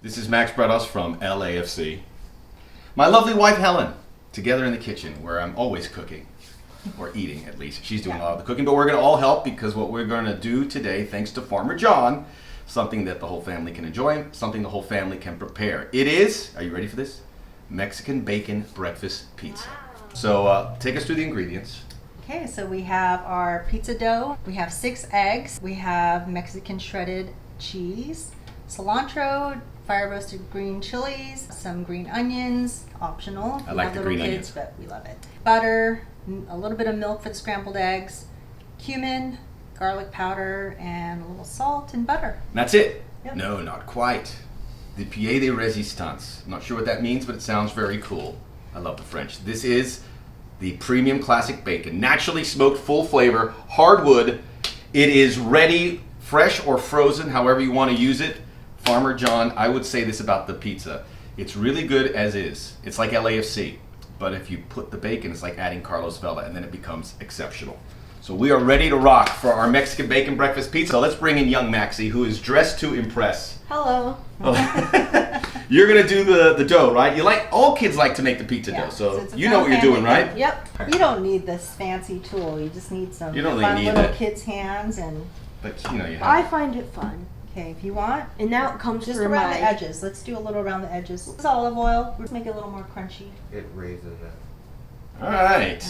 This is Max Bretos from LAFC. My lovely wife Helen, together in the kitchen where I'm always cooking, or eating at least. She's doing a lot of the cooking, but we're going to all help because what we're going to do today, thanks to Farmer John, something that the whole family can enjoy, something the whole family can prepare. It is, are you ready for this? Mexican bacon breakfast pizza. Wow. So take us through the ingredients. Okay, so we have our pizza dough, we have 6 eggs, we have Mexican shredded cheese, cilantro, fire roasted green chilies, some green onions, optional. I like the green onions, but we love it. Butter, a little bit of milk for the scrambled eggs, cumin, garlic powder, and a little salt and butter. And that's it? Yep. No, not quite. The pied de resistance. I'm not sure what that means, but it sounds very cool. I love the French. This is the premium classic bacon, naturally smoked, full flavor, hardwood. It is ready, fresh or frozen, however you want to use it. Farmer John, I would say this about the pizza. It's really good as is. It's like LAFC, but if you put the bacon, it's like adding Carlos Vela, and then it becomes exceptional. So we are ready to rock for our Mexican bacon breakfast pizza. Let's bring in young Maxie, who is dressed to impress. Hello. You're gonna do the dough, right? All kids like to make the pizza dough, so you know what you're doing, right? Yep. You don't need this fancy tool. You just need some fun little kids' hands and. But you know you have. I find it fun. Okay, if you want. And now it comes just around the edges. Let's do a little around the edges. This is olive oil. Let's make it a little more crunchy. It raises it. All right.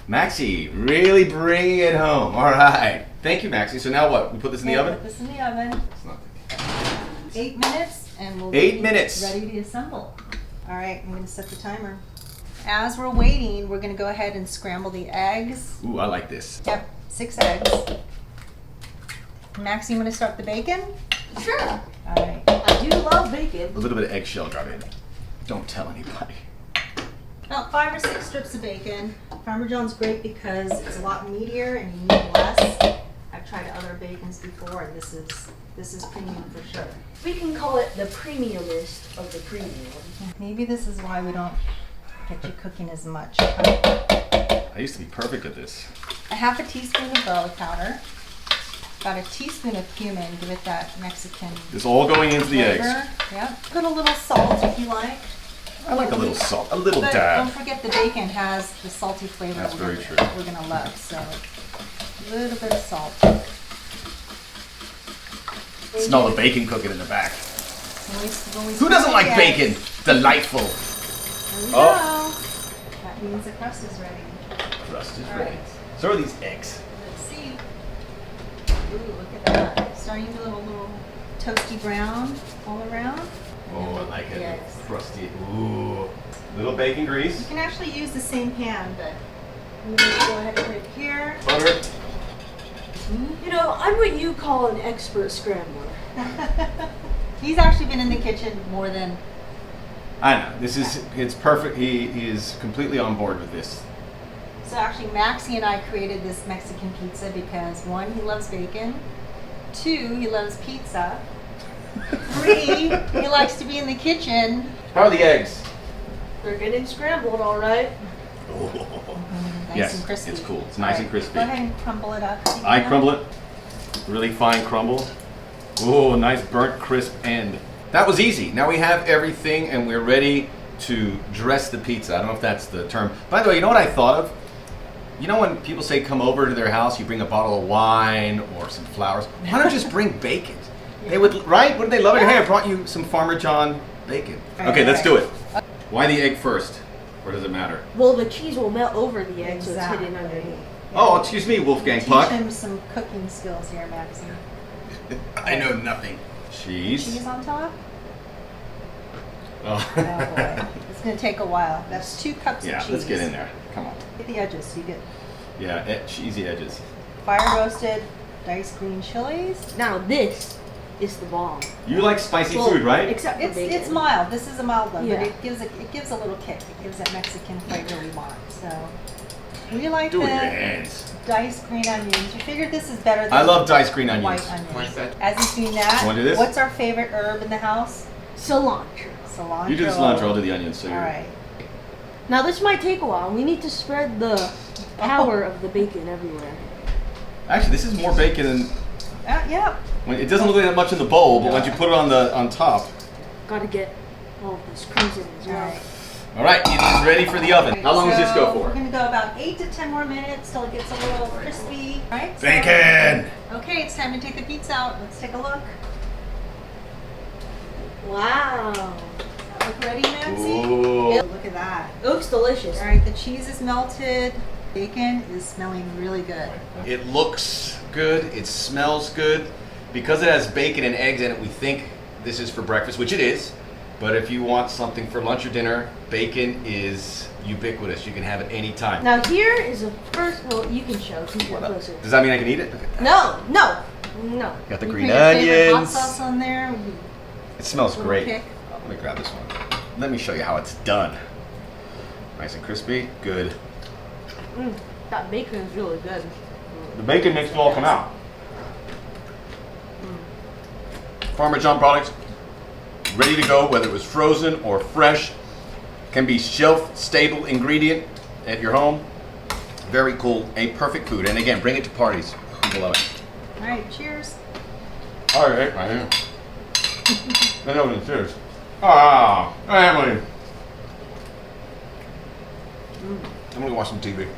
Maxie, really bringing it home. All right. Thank you, Maxie. So now what? We put this in the oven? Put this in the oven. It's not 8 minutes, and we'll 8 minutes. Ready to assemble. All right, I'm going to set the timer. As we're waiting, we're going to go ahead and scramble the eggs. Ooh, I like this. Yep, 6 eggs. Maxie, you want to start the bacon? Sure. All right. I do love bacon. A little bit of eggshell got in. Don't tell anybody. About 5 or 6 strips of bacon. Farmer John's great because it's a lot meatier and you need less. I've tried other bacons before, and this is premium for sure. We can call it the premiumest of the premium. Maybe this is why we don't get you cooking as much. I used to be perfect at this. A half a teaspoon of garlic powder. About a teaspoon of cumin, give it that Mexican It's all going into the flavor. eggs. Yeah. Put a little salt if you like. I like a little salt, a little But dab. don't forget the bacon has the salty flavor That's very true. We're gonna love. So a little bit of salt. Smell the bacon cooking in the back. When we Who doesn't like bacon? Delightful. There we go. That means the crust is ready. Crust is All ready. right. So are these eggs. Let's see. Ooh, look at that. Starting to get a little toasty brown all around. Oh, I like it. Yes. Crusty. Ooh. Little bacon grease. You can actually use the same pan, but I'm going to go ahead and put it here. Butter. You know, I'm what you call an expert scrambler. He's actually been in the kitchen more than. I know. It's perfect. He is completely on board with this. So actually, Maxie and I created this Mexican pizza because 1, he loves bacon. 2, he loves pizza. 3, he likes to be in the kitchen. How are the eggs? They're getting scrambled, all right. Nice Yes, and crispy. it's cool. It's nice and crispy. Go ahead and crumble it up. I crumble it. Really fine crumble. Oh, nice burnt crisp end. That was easy. Now we have everything and we're ready to dress the pizza. I don't know if that's the term. By the way, you know what I thought of? You know when people say come over to their house, you bring a bottle of wine or some flowers. Why don't you just bring bacon? They would, right? Wouldn't they love it? Hey, I brought you some Farmer John bacon. Okay, let's do it. Why the egg first? Or does it matter? Well, the cheese will melt over the egg, so it's hidden Exactly. underneath. Oh, excuse me, Wolfgang Teach Puck. him some cooking skills here, Maxie. I know nothing. Cheese. Cheese on top? Oh. Oh boy. It's going to take a while. That's 2 cups of cheese. Yeah, let's get in there. Come on. Get the edges so you get Yeah, cheesy edges. fire roasted diced green chilies. Now this is the bomb. You like spicy Well, food, right? Except for bacon. It's mild. This is a mild one, Yeah. but it gives a little kick. It gives that Mexican flavor we want. So we like Do it with your the hands. diced green onions. We figured this is better than I love diced green onions. white onions. As he's doing that, Wanna do this? what's our favorite herb in the house? Cilantro. Cilantro. You do the cilantro, I'll do the onions. So All right. Now this might take a while. We need to spread the power of the bacon everywhere. Actually, this is more bacon than Yeah. it doesn't look like that much in the bowl, but once you put it on top, Gotta get all of this crumbs in as well. All right, it is ready for the oven. How long does this go We're for? gonna go about 8 to 10 more minutes till it gets a little crispy. All right. Bacon! Okay, it's time to take the pizza out. Let's take a look. Wow. Look ready, Maxie? Ooh. Look at that. It looks delicious. All right, the cheese is melted. Bacon is smelling really good. It looks good. It smells good. Because it has bacon and eggs in it, we think this is for breakfast, which it is. But if you want something for lunch or dinner, bacon is ubiquitous. You can have it any time. Now here is a first. Well, you can show. Since you're closer. Does that mean I can eat it? No. Got the You green put your favorite hot onions. sauce on there. It smells Little great. kick. Let me grab this one. Let me show you how it's done. Nice and crispy. Good. That bacon is really good. The bacon makes it all come out. Farmer John products, ready to go, whether it was frozen or fresh. Can be shelf-stable ingredient at your home. Very cool, a perfect food. And again, bring it to parties. People love it. All right, cheers. All right, right here. I know what cheers. Ah, Emily. I'm gonna watch some TV.